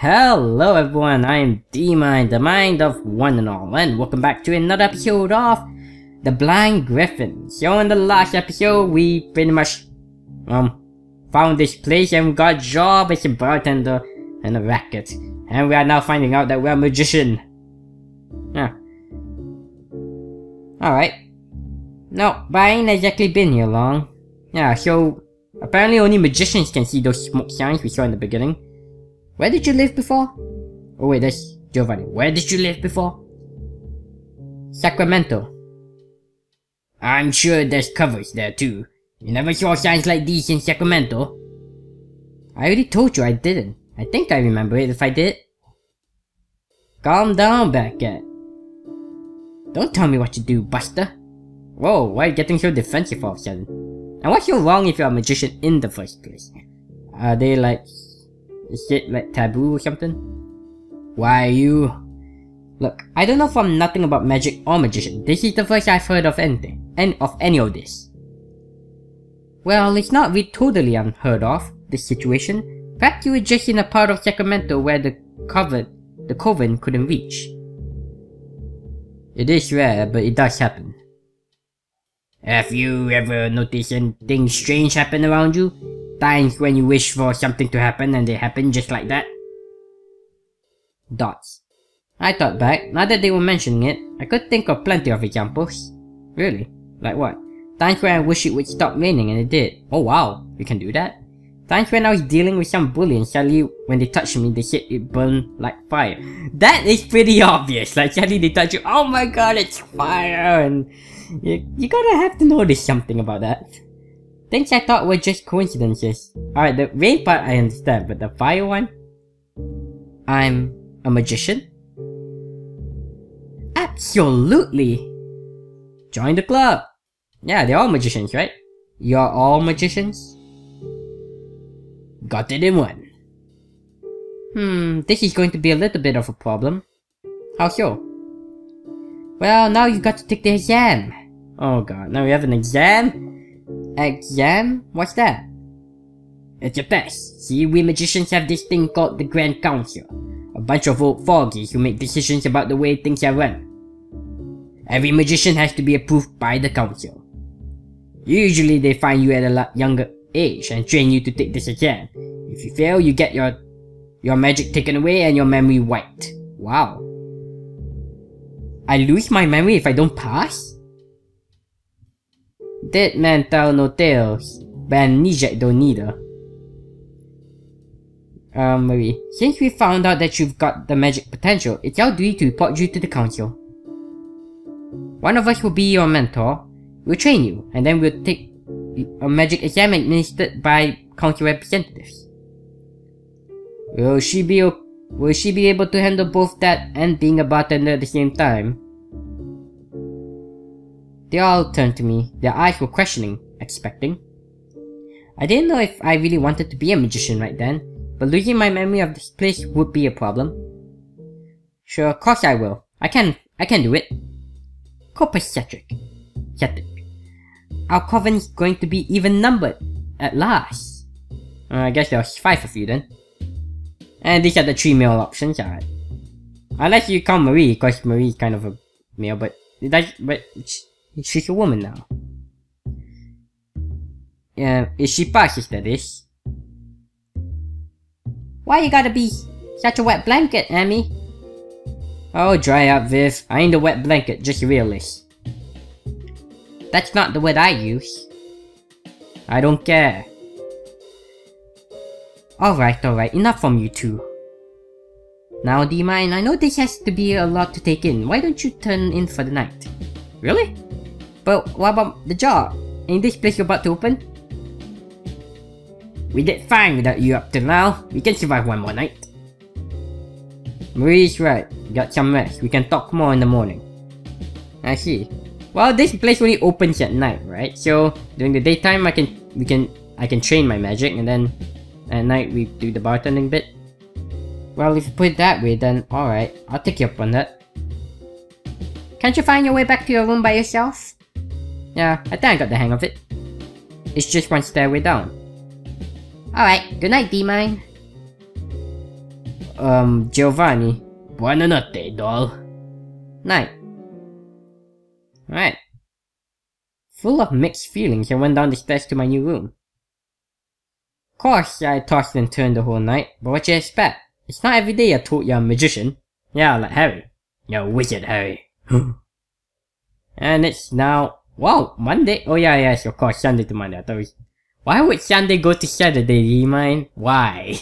Hello everyone, I am D-Mind, the mind of one and all, and welcome back to another episode of The Blind Griffin. So in the last episode, we pretty much found this place and got a job as a bartender and a racket. And we are now finding out that we're a magician. Yeah. Alright. No, but I ain't exactly been here long. Yeah, so apparently only magicians can see those smoke signs we saw in the beginning. Where did you live before? Oh wait, that's Giovanni. Where did you live before? Sacramento. I'm sure there's covers there too. You never saw signs like these in Sacramento? I already told you I didn't. I think I remember it if I did. Calm down, Batcat. Don't tell me what to do, Buster. Whoa, why are you getting so defensive all of a sudden? And what's so wrong if you're a magician in the first place? Are they like... is it like taboo or something? Why you... Look, I don't know from nothing about magic or magician. This is the first I've heard of anything. Of any of this. Well, it's not really totally unheard of, this situation. Perhaps you were just in a part of Sacramento where the coven couldn't reach. It is rare, but it does happen. Have you ever noticed anything strange happen around you? Times when you wish for something to happen and they happen just like that? Dots. I thought back, now that they were mentioning it, I could think of plenty of examples. Really? Like what? Times when I wish it would stop raining and it did. Oh wow, you can do that? Times when I was dealing with some bully and suddenly when they touched me, they said it burned like fire. That is pretty obvious, like suddenly they touch you, oh my god, it's fire! And you gotta have to notice something about that. Things I thought were just coincidences. Alright, the rain part I understand, but the fire one? I'm a magician? Absolutely! Join the club! Yeah, they're all magicians, right? You're all magicians? Got it in one. This is going to be a little bit of a problem. How so? Well, now you got to take the exam. Oh god, now we have an exam? Exam? What's that? It's a test. See, we magicians have this thing called the Grand Council. A bunch of old fogies who make decisions about the way things are run. Every magician has to be approved by the council. Usually they find you at a lot younger age and train you to take this exam. If you fail, you get your magic taken away and your memory wiped. Wow. I lose my memory if I don't pass? Dead man tell no tales, but amnesiac don't neither. Marie, since we found out that you've got the magic potential, it's our duty to report you to the council. One of us will be your mentor. We'll train you, and then we'll take a magic exam administered by council representatives. Will she be able to handle both that and being a bartender at the same time? They all turned to me, their eyes were questioning, expecting. I didn't know if I really wanted to be a magician right then, but losing my memory of this place would be a problem. Sure, of course I will. I can do it. Copacetric. Our coven is going to be even numbered, at last. I guess there was 5 of you then. And these are the 3 male options, alright. Unless you count Marie, because Marie is kind of a male, but she's a woman now. Yeah, if she passes, that is. Why you gotta be such a wet blanket, Amy? Oh, dry up, Viv. I ain't a wet blanket, just a realist. That's not the word I use. I don't care. Alright, enough from you two. Now, D-Mind, I know this has to be a lot to take in. Why don't you turn in for the night? Really? But what about the job? Ain't this place you're about to open? We did fine without you up till now. We can survive one more night. Marie's right. Got some rest. We can talk more in the morning. I see. Well, this place only opens at night, right? So during the daytime, I can train my magic, and then at night we do the bartending bit. Well, if you put it that way, then alright. I'll take you up on that. Can't you find your way back to your room by yourself? Yeah, I think I got the hang of it. It's just one stairway down. Alright, good night, D-Mine. Giovanni. Buonanotte, doll. Night. Alright. Full of mixed feelings, I went down the stairs to my new room. Of course, I tossed and turned the whole night, but what you expect? It's not every day you're told you're a magician. Yeah, like Harry. You're wizard, Harry. And it's now... Wow, Monday? Oh yeah, yes, of course, Sunday to Monday. I thought it was... Why would Sunday go to Saturday, do you mind? Why?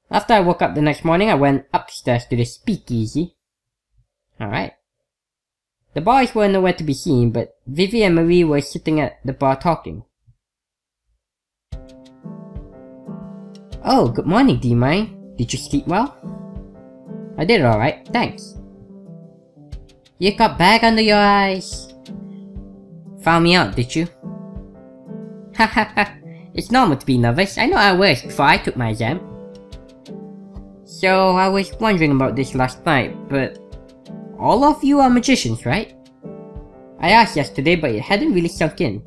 After I woke up the next morning, I went upstairs to the speakeasy. Alright. The boys were nowhere to be seen, but Vivi and Marie were sitting at the bar talking. Oh, good morning, do you mind? Did you sleep well? I did alright, thanks. You got bag under your eyes. Found me out, did you? Hahaha, it's normal to be nervous. I know I was before I took my exam. So, I was wondering about this last night, but... all of you are magicians, right? I asked yesterday, but it hadn't really sunk in.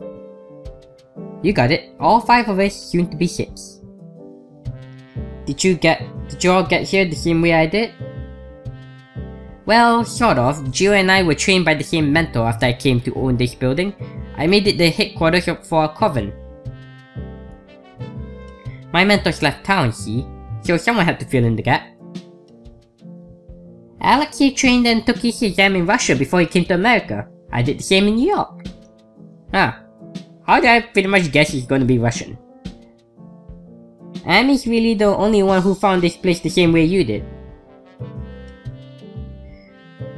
You got it. All 5 of us, soon to be 6. Did you all get here the same way I did? Well, sort of. Gio and I were trained by the same mentor after I came to own this building. I made it the headquarters for our coven. My mentors left town, see? So someone had to fill in the gap. Alex here trained and took his exam in Russia before he came to America. I did the same in New York. How did I pretty much guess he's gonna be Russian? Amy's really the only one who found this place the same way you did.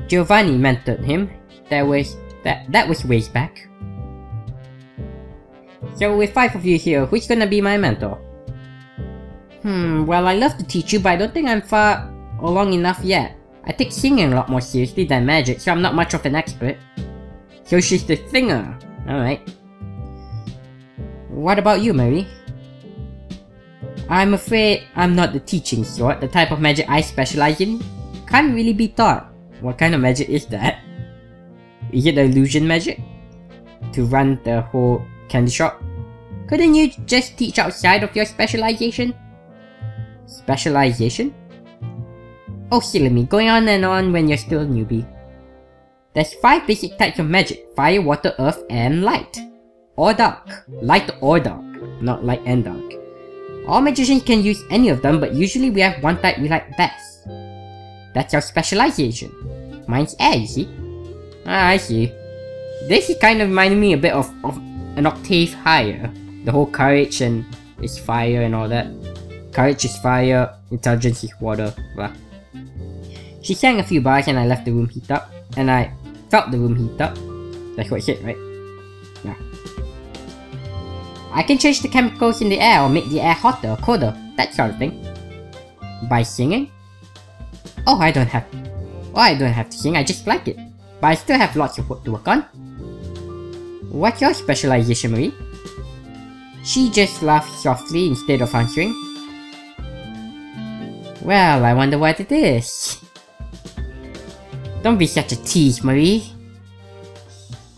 Giovanni mentored him. That was ways back. So with 5 of you here, who's gonna be my mentor? Well, I love to teach you, but I don't think I'm far along enough yet. I take singing a lot more seriously than magic, so I'm not much of an expert. So she's the singer. Alright. What about you, Mary? I'm afraid I'm not the teaching sort. The type of magic I specialize in can't really be taught. What kind of magic is that? Is it illusion magic? To run the whole candy shop? Couldn't you just teach outside of your specialization? Specialization? Oh silly me, going on and on when you're still a newbie. There's 5 basic types of magic: fire, water, earth, and light. Or dark. Light or dark. Not light and dark. All magicians can use any of them, but usually we have one type we like best. That's our specialization. Mine's air, you see? I see. This is kind of reminding me a bit of an octave higher. The whole courage and is fire and all that. Courage is fire, intelligence is water, blah. She sang a few bars and I left the room heat up. And I felt the room heat up. That's what it said, right? Yeah. I can change the chemicals in the air or make the air hotter or colder, that sort of thing. By singing? Oh, I don't have to sing, I just like it. But I still have lots of work to work on. What's your specialization, Marie? She just laughed softly instead of answering. Well, I wonder what it is. Don't be such a tease, Marie.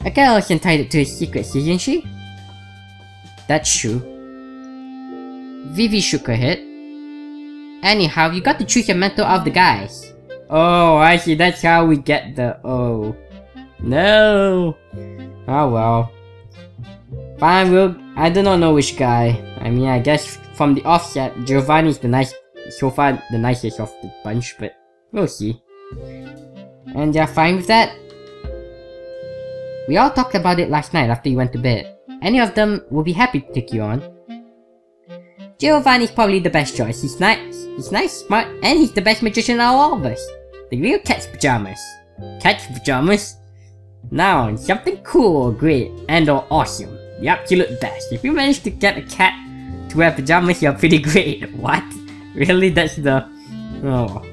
A girl is entitled to his secrets, isn't she? That's true. Vivi shook her head. Anyhow, you got to choose your mentor out of the guys. Oh, I see, that's how we get the... oh. No! Oh well. Fine, I do not know which guy. I mean, I guess from the offset, Giovanni's so far the nicest of the bunch, but we'll see. And you're fine with that? We all talked about it last night after you went to bed. Any of them will be happy to take you on. Giovanni's probably the best choice. He's nice, smart, and he's the best magician out of all of us. The real cat's pajamas. Cat's pajamas? Now, something cool or great and or awesome. The absolute best. If you manage to get a cat to wear pajamas, you're pretty great. What? Really? That's the... oh.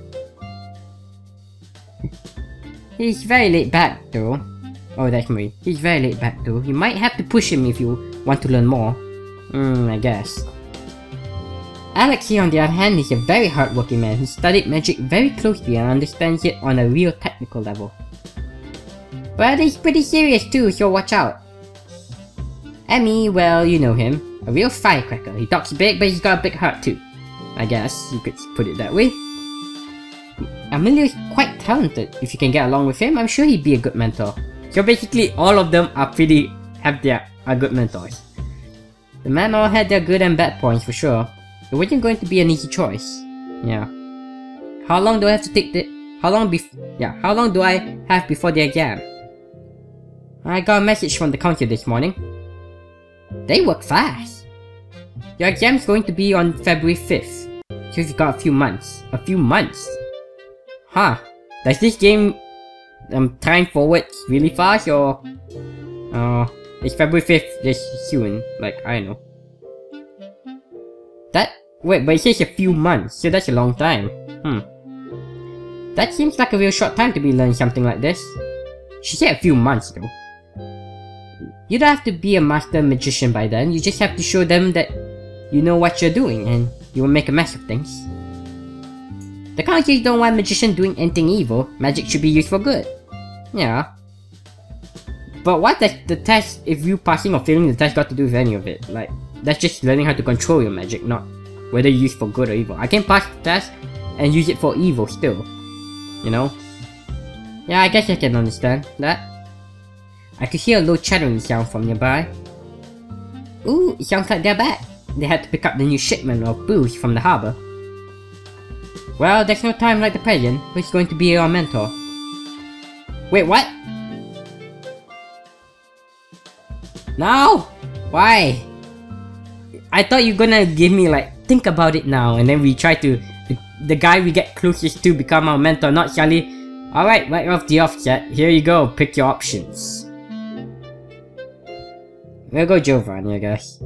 He's very laid back though. Oh, that's me. He's very laid back though. You might have to push him if you want to learn more. I guess. Alex here on the other hand is a very hardworking man. He studied magic very closely and understands it on a real technical level. But he's pretty serious too, so watch out. Emmy, well, you know him. A real firecracker. He talks big, but he's got a big heart too. I guess you could put it that way. Emilio is quite talented. If you can get along with him, I'm sure he'd be a good mentor. So basically, all of them are good mentors. The men all had their good and bad points for sure. It wasn't going to be an easy choice. Yeah. How long do I have to take the? How long do I have before the exam? I got a message from the counter this morning. They work fast. Your exam's going to be on February 5th. So you've got a few months. A few months? Huh. Does this game time forward really fast or it's February 5th this soon, like I don't know. Wait, but it says a few months, so that's a long time. That seems like a real short time to be learning something like this. She said a few months though. You don't have to be a master magician by then, you just have to show them that you know what you're doing and you will make a mess of things. The countries don't want magicians doing anything evil, magic should be used for good. Yeah. But what does the test, if you passing or failing the test, got to do with any of it? Like, that's just learning how to control your magic, not whether you use it for good or evil. I can pass the test and use it for evil still. You know? Yeah, I guess I can understand that. I could hear a low chattering sound from nearby. Ooh, it sounds like they're back. They had to pick up the new shipment of booze from the harbor. Well, there's no time like the present. Who's going to be our mentor? Wait, what? No! Why? I thought you were gonna give me like, think about it now, and then we try to, the guy we get closest to become our mentor, not Shelly. Alright, right off the offset, here you go, pick your options. We'll go Giovanni, I guess.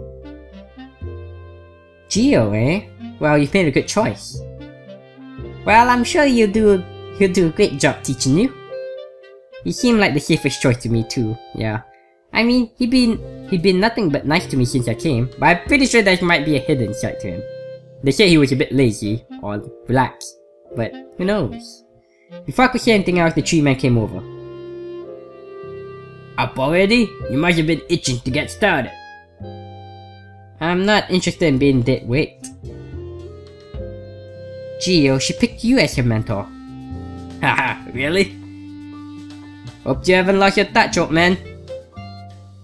Gio, eh? Well, you've made a good choice. Well, I'm sure he'll do a great job teaching you. He seemed like the safest choice to me too, yeah. I mean, he'd been nothing but nice to me since I came, but I'm pretty sure there might be a hidden side to him. They say he was a bit lazy, or relaxed, but who knows. Before I could say anything else, the tree man came over. Up already? You must have been itching to get started. I'm not interested in being dead weight. Gio, she picked you as her mentor. Haha, really? Hope you haven't lost your touch, old man.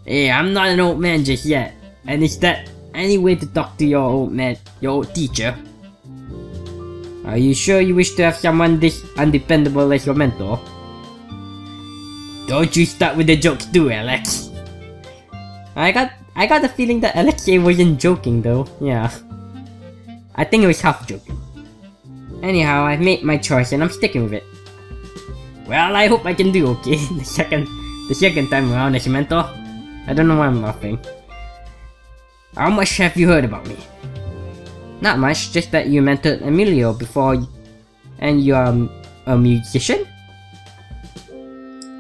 Hey, I'm not an old man just yet. And is that any way to talk to your old man, your old teacher? Are you sure you wish to have someone this undependable as your mentor? Don't you start with the jokes too, Alex. I got the feeling that Alexei wasn't joking though, yeah. I think he was half joking. Anyhow, I've made my choice and I'm sticking with it. Well, I hope I can do okay the second time around as a mentor. I don't know why I'm laughing. How much have you heard about me? Not much, just that you mentored Emilio before and you're a musician?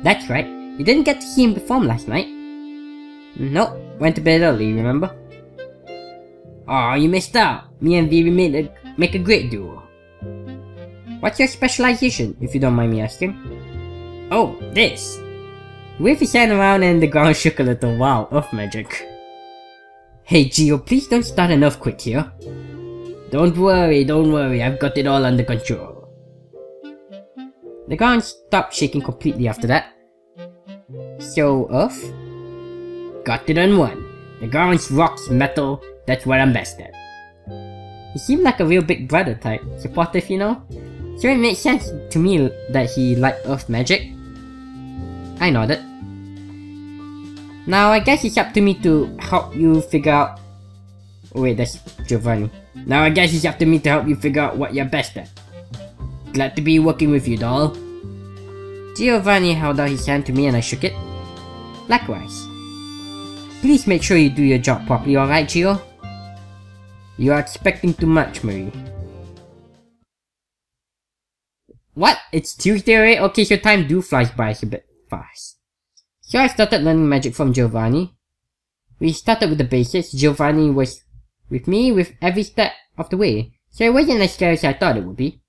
That's right, you didn't get to see him perform last night. Nope, went to bed early, remember? Oh, you missed out. Me and Vivi make a great duo. What's your specialization, if you don't mind me asking? Oh, this! Waved his hand around and the ground shook a little. Wow, earth magic. Hey Gio, please don't start an earthquake here. Don't worry, I've got it all under control. The ground stopped shaking completely after that. So, Earth? Got it on one. The ground's rocks, metal, that's what I'm best at. He seemed like a real big brother type, supportive, you know? So it made sense to me that he liked earth magic. I nodded. Now I guess it's up to me to help you figure out... Oh wait, that's Giovanni. Now I guess it's up to me to help you figure out what you're best at. Glad to be working with you, doll. Giovanni held out his hand to me and I shook it. Likewise. Please make sure you do your job properly, alright, Gio? You are expecting too much, Marie. What? It's Tuesday already? Okay, so time do flies by a bit fast. So I started learning magic from Giovanni. We started with the basics. Giovanni was with me with every step of the way. So it wasn't as scary as I thought it would be.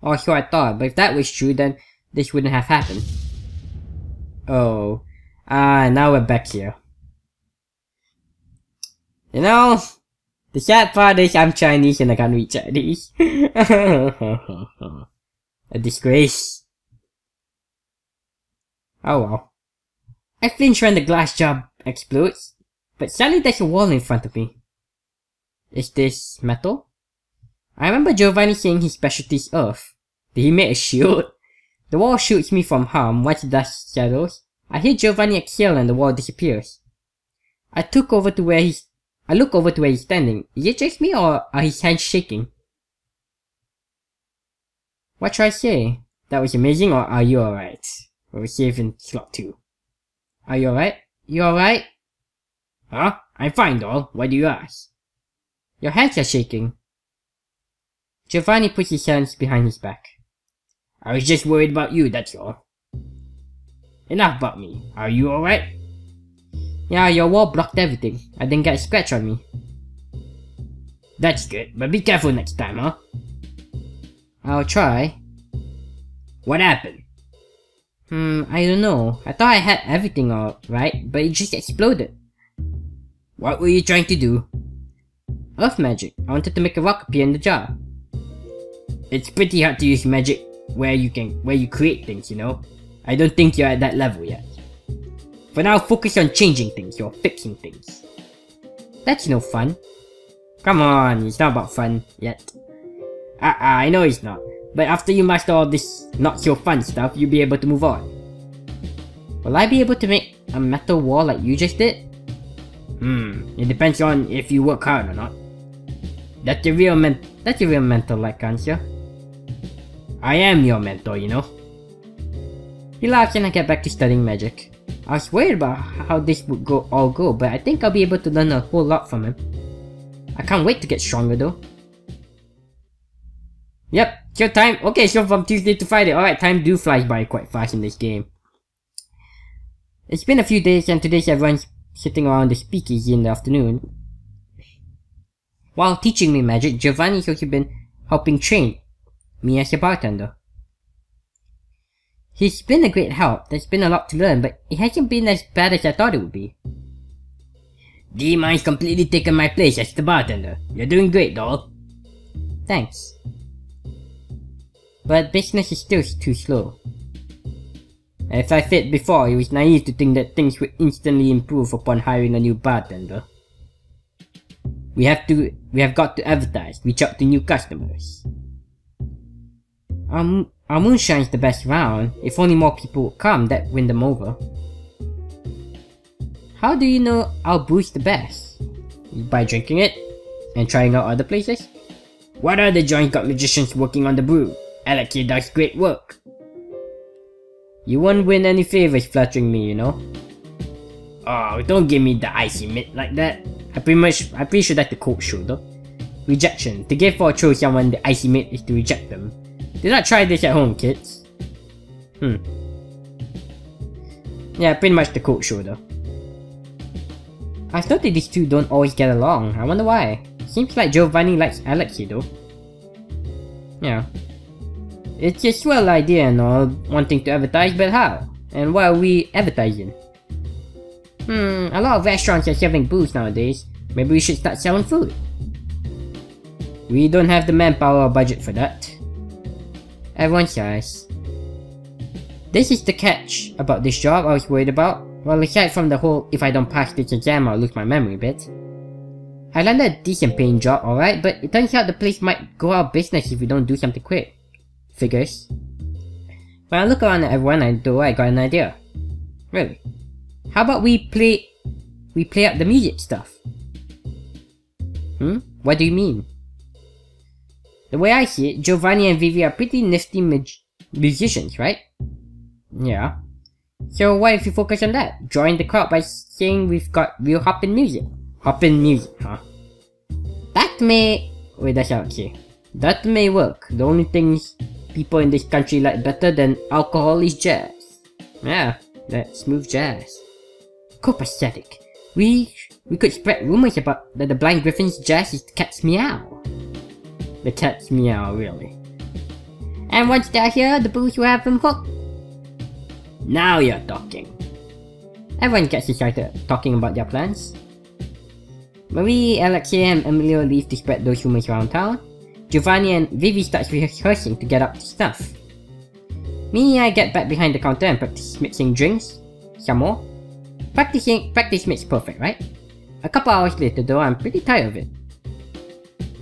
Or so I thought, but if that was true, then this wouldn't have happened. Oh. Now we're back here. You know, The sad part is I'm Chinese and I can't read Chinese. A disgrace. Oh well. I flinch when the glass jar explodes, but sadly there's a wall in front of me. Is this metal? I remember Giovanni saying his specialty is earth. Did he make a shield? The wall shoots me from harm. Once the dust settles, I hear Giovanni exhale and the wall disappears. I look over to where he's standing. Is it just me or are his hands shaking? What should I say? That was amazing, or are you alright? We're saving slot 2. Are you alright? You alright? Huh? I'm fine, doll. Why do you ask? Your hands are shaking. Giovanni puts his hands behind his back. I was just worried about you, that's all. Enough about me. Are you alright? Yeah, your wall blocked everything. I didn't get a scratch on me. That's good, but be careful next time, huh? I'll try. What happened? I don't know. I thought I had everything alright, but it just exploded. What were you trying to do? Earth magic. I wanted to make a rock appear in the jar. It's pretty hard to use magic where you create things, you know? I don't think you're at that level yet. For now, focus on changing things or fixing things. That's no fun. Come on, it's not about fun yet. I know it's not. But after you master all this not so fun stuff, you'll be able to move on. Will I be able to make a metal wall like you just did? It depends on if you work hard or not. That's a real mentor-like answer. I am your mentor, you know. He laughs and I get back to studying magic. I was worried about how this would all go, but I think I'll be able to learn a whole lot from him. I can't wait to get stronger though. Yep, show time. Okay, so from Tuesday to Friday. Alright, time do flies by quite fast in this game. It's been a few days and today's everyone's sitting around the speakeasy in the afternoon. While teaching me magic, Giovanni's also been helping train me as a bartender. He's been a great help. There's been a lot to learn, but it hasn't been as bad as I thought it would be. D-Mine's completely taken my place as the bartender. You're doing great, doll. Thanks. But business is still too slow. As I said before, it was naive to think that things would instantly improve upon hiring a new bartender. We have got to advertise, reach out to new customers. Our moonshine's the best round. If only more people would come, that'd win them over. How do you know our brew's the best? By drinking it? And trying out other places? What other joint got magicians working on the brew? Alex here does great work. You won't win any favors flattering me, you know? Oh, don't give me the icy mitt like that. I'm pretty sure that's the cold shoulder. Rejection. To give or throw someone the icy mitt is to reject them. Do not try this at home, kids. Yeah, pretty much the cold shoulder. I've noticed these two don't always get along. I wonder why. Seems like Giovanni likes Alex here though. Yeah. It's a swell idea and all, wanting to advertise, but how? And what are we advertising? A lot of restaurants are serving booze nowadays. Maybe we should start selling food. We don't have the manpower or budget for that. Everyone sighs. This is the catch about this job I was worried about. Well, aside from the whole if I don't pass this exam I'll lose my memory bit. I landed a decent paying job, alright, but it turns out the place might go out of business if we don't do something quick. Figures. When I look around at everyone I got an idea. Really. How about we play up the music stuff? What do you mean? The way I see it, Giovanni and Vivi are pretty nifty musicians, right? Yeah. So what if you focus on that? Join the crowd by saying we've got real hoppin' music. Hoppin' music, huh? That may... Wait, that's not okay. That may work. The only things people in this country like better than alcohol is jazz. Yeah, that's smooth jazz. Copacetic. We could spread rumors about that the Blind Griffin's jazz is the cat's meow. The cat's meow, really. And once they're here, the booze will have them hooked. Now you're talking. Everyone gets excited talking about their plans. Marie, Alexia, and Emilio leave to spread those rumors around town. Giovanni and Vivi starts rehearsing to get up to snuff. Me, I get back behind the counter and practice mixing drinks. Some more. Practice makes perfect, right? A couple hours later though, I'm pretty tired of it.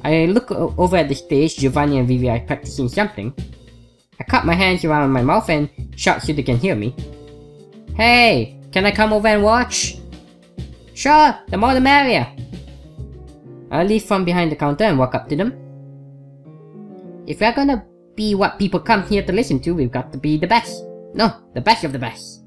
I look over at the stage. Giovanni and Vivi are practicing something. I clap my hands around my mouth and shout so they can hear me. Hey, can I come over and watch? Sure, the more the merrier. I leave from behind the counter and walk up to them. If we're gonna be what people come here to listen to, we've got to be the best. No, the best of the best.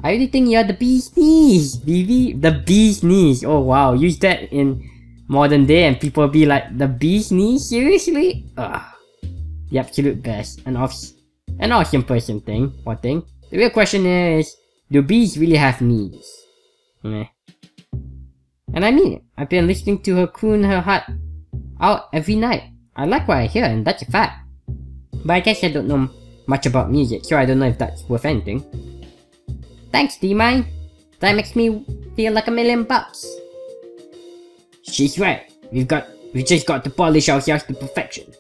I really think you're the bee's knees, Vivi. The bee's knees. Oh wow, use that in modern day and people be like, the bee's knees? Seriously? Ugh. The absolute best. An awesome person thing. One thing. The real question is, do bees really have knees? Meh. And I mean it. I've been listening to her croon her heart out every night. I like what I hear, and that's a fact. But I guess I don't know much about music, so I don't know if that's worth anything. Thanks, D-Mine. That makes me feel like $1,000,000. She's right. We just got to polish ourselves to perfection.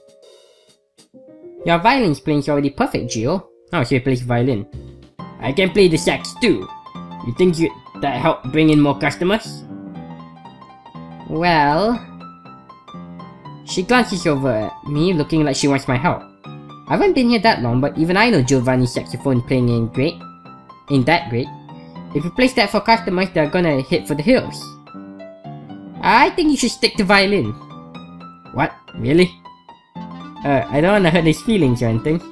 Your violin's playing's already perfect, Gio. Oh, she plays violin. I can play the sax too. You think that helped bring in more customers? Well... She glances over at me, looking like she wants my help. I haven't been here that long, but even I know Giovanni's saxophone playing ain't that great. If you place that for customers, they're gonna hit for the hills. I think you should stick to violin. What? Really? I don't wanna hurt his feelings or anything.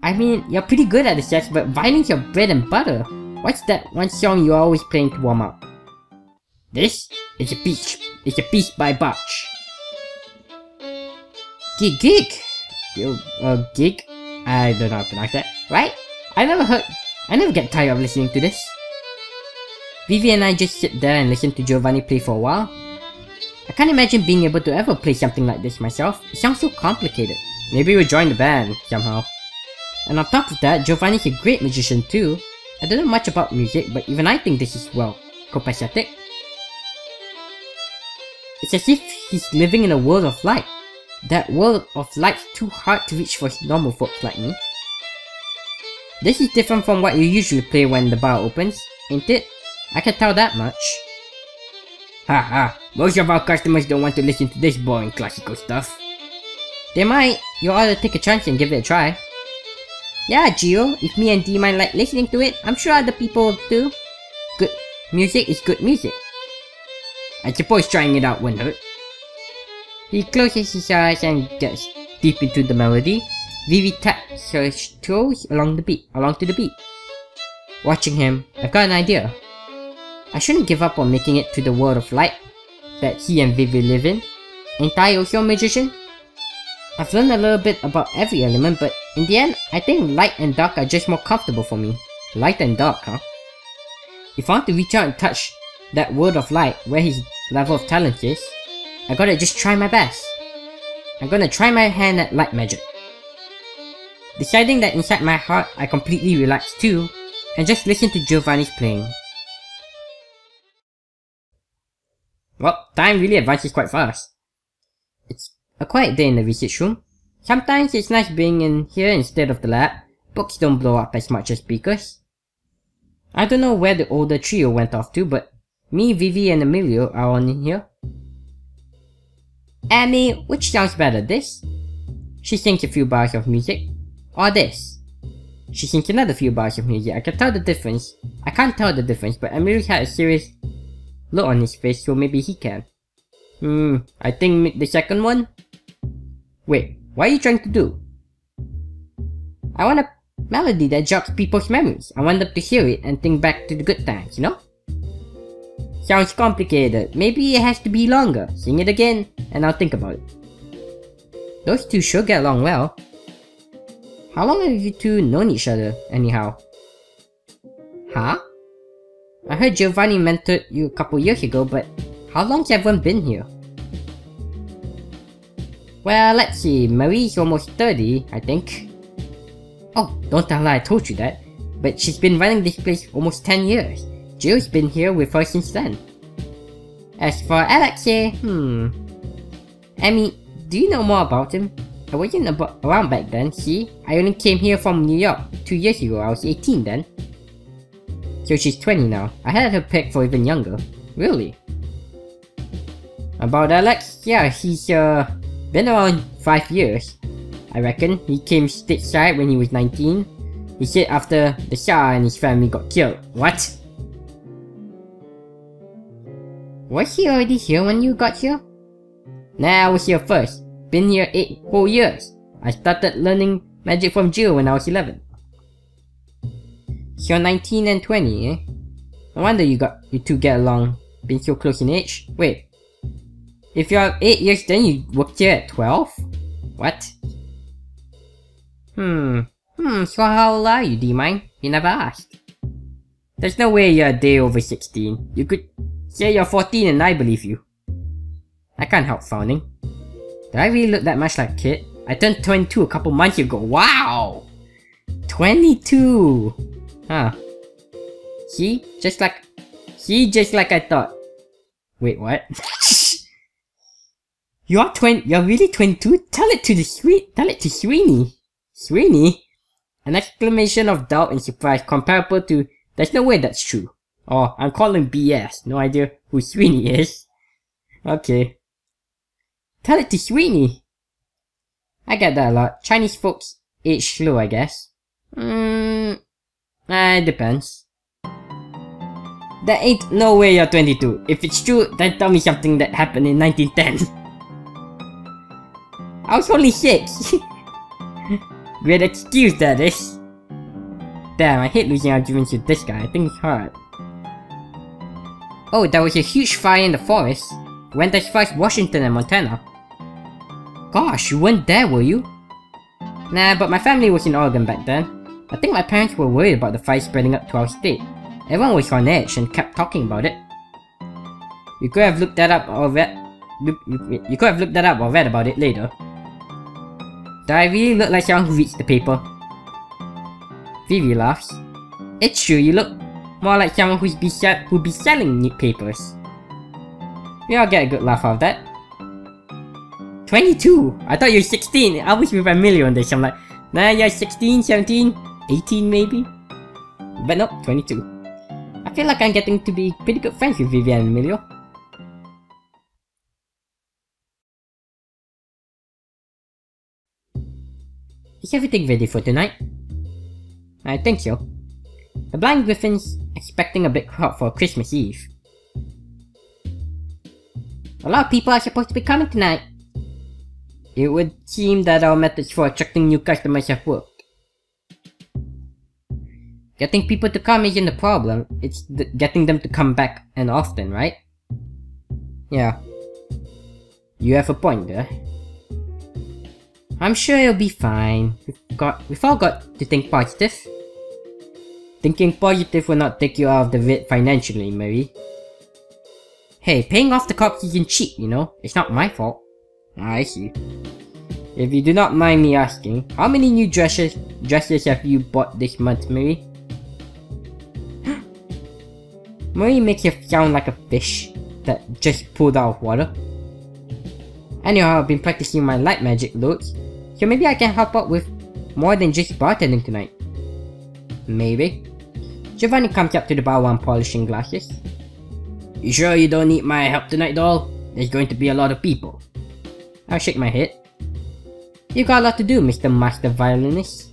I mean, you're pretty good at the sax, but violin's your bread and butter. What's that one song you're always playing to warm up? This? It's a piece by Bach. Gig. Gig? I don't know how to pronounce that. Right? I never get tired of listening to this. Vivi and I just sit there and listen to Giovanni play for a while. I can't imagine being able to ever play something like this myself. It sounds so complicated. Maybe we'll join the band somehow. And on top of that, Giovanni's a great musician too. I don't know much about music, but even I think this is, well, copacetic. It's as if he's living in a world of light. That world of light's too hard to reach for normal folks like me. This is different from what you usually play when the bar opens, ain't it? I can tell that much. Haha, most of our customers don't want to listen to this boring classical stuff. They might. You ought to take a chance and give it a try. Yeah, Gio, if me and D-Mine like listening to it, I'm sure other people do. Good music is good music. I suppose trying it out wouldn't hurt. He closes his eyes and gets deep into the melody. Vivi taps her toes along to the beat. Watching him, I've got an idea. I shouldn't give up on making it to the world of light that he and Vivi live in. Ain't I also a magician? I've learned a little bit about every element, but in the end, I think light and dark are just more comfortable for me. Light and dark, huh? If I want to reach out and touch that world of light where his level of talent is, I gotta just try my best. I'm gonna try my hand at light magic. Deciding that inside my heart I completely relax too, and just listen to Giovanni's playing. Well, time really advances quite fast. It's a quiet day in the research room. Sometimes it's nice being in here instead of the lab. Books don't blow up as much as speakers. I don't know where the older trio went off to, but me, Vivi, and Emilio are on in here. Amy, which sounds better, this? She sings a few bars of music. Or this? She sings another few bars of music. I can't tell the difference, but Emilio had a serious look on his face, so maybe he can. I think the second one? Wait, what are you trying to do? I want a melody that jogs people's memories. I want them to hear it and think back to the good times, you know? Sounds complicated. Maybe it has to be longer. Sing it again, and I'll think about it. Those two sure get along well. How long have you two known each other, anyhow? Huh? I heard Giovanni mentored you a couple years ago, but how long's everyone been here? Well, let's see. Marie's almost 30, I think. Oh, don't tell her I told you that. But she's been running this place almost 10 years. Jill's been here with her since then. As for Alexei, I mean, do you know more about him? I wasn't around back then, see? I only came here from New York 2 years ago. I was 18 then. So she's 20 now. I had her pegged for even younger. Really? About Alex? Yeah, he's been around 5 years. I reckon. He came stateside when he was 19. He said after the Shah and his family got killed. What? Was he already here when you got here? Nah, I was here first. Been here 8 whole years. I started learning magic from Jill when I was 11. So you're 19 and 20, eh? No wonder you two get along, being so close in age. Wait, if you're 8 years then you worked here at 12? What? So how old are you, do you mind? You never asked. There's no way you're a day over 16. You could say you're 14 and I believe you. I can't help frowning. Do I really look that much like a kid? I turned 22 a couple months ago. Wow! 22! Huh. See? Just like I thought. Wait, what? You're really 22? Tell it to Sweeney. Sweeney? An exclamation of doubt and surprise comparable to, there's no way that's true. Oh, I'm calling BS. No idea who Sweeney is. Okay. Tell it to Sweeney. I get that a lot. Chinese folks age slow, I guess. It depends. There ain't no way you're 22. If it's true, then tell me something that happened in 1910. I was only 6. Great excuse, that is. Damn, I hate losing arguments with this guy. I think it's hard. Oh, there was a huge fire in the forest. Went as far as Washington and Montana. Gosh, you weren't there, were you? Nah, but my family was in Oregon back then. I think my parents were worried about the fire spreading up to our state. Everyone was on edge and kept talking about it. You could have looked that up or read. You could have looked that up or read about it later. Do I really look like someone who reads the paper? Vivi laughs. It's true, you look more like someone who'd be selling newspapers. We all get a good laugh out of that. 22! I thought you were 16! I was with Emilio on this. I'm like, nah, you're 16, 17, 18 maybe? But nope, 22. I feel like I'm getting to be pretty good friends with Vivian and Emilio. Is everything ready for tonight? I think so. The blind Griffin's expecting a big crowd for Christmas Eve. A lot of people are supposed to be coming tonight. It would seem that our methods for attracting new customers have worked. Getting people to come isn't the problem, it's getting them to come back and often, right? Yeah. You have a point there. I'm sure it'll be fine. We've all got to think positive. Thinking positive will not take you out of the vid financially, Mary. Hey, paying off the cops isn't cheap, you know? It's not my fault. I see. If you do not mind me asking, how many new dresses have you bought this month, Mary? Mary makes you sound like a fish that just pulled out of water. Anyhow, I've been practicing my light magic loads, so maybe I can help out with more than just bartending tonight. Maybe. Giovanni comes up to the bar while I'm polishing glasses. You sure you don't need my help tonight, doll? There's going to be a lot of people. I'll shake my head. You got a lot to do, Mr. Master Violinist.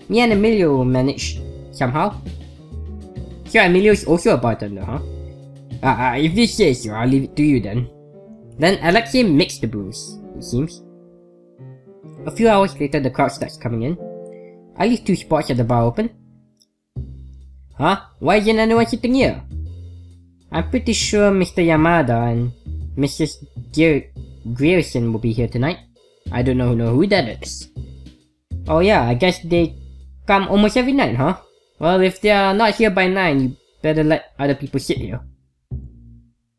Me and Emilio will manage somehow. So Emilio is also a bartender, huh? If you say so, I'll leave it to you then. Then Alexei makes the booze, it seems. A few hours later, the crowd starts coming in. I leave 2 spots at the bar open. Huh? Why isn't anyone sitting here? I'm pretty sure Mr. Yamada and Mrs. Grierson will be here tonight. I don't know who that is. Oh yeah, I guess they come almost every night, huh? Well, if they are not here by 9, you better let other people sit here.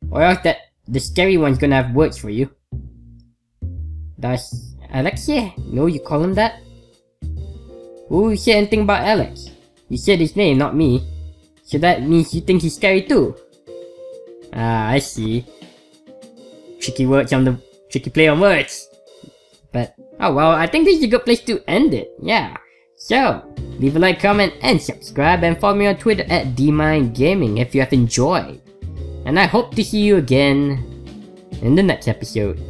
Or else the scary one's gonna have words for you. Does Alexei know you call him that? Who said anything about Alex? You said his name, not me. So that means you think he's scary too. Ah, I see. Tricky play on words. But, oh well, I think this is a good place to end it, yeah. So, leave a like, comment, and subscribe, and follow me on Twitter at DMindGaming if you have enjoyed. And I hope to see you again in the next episode.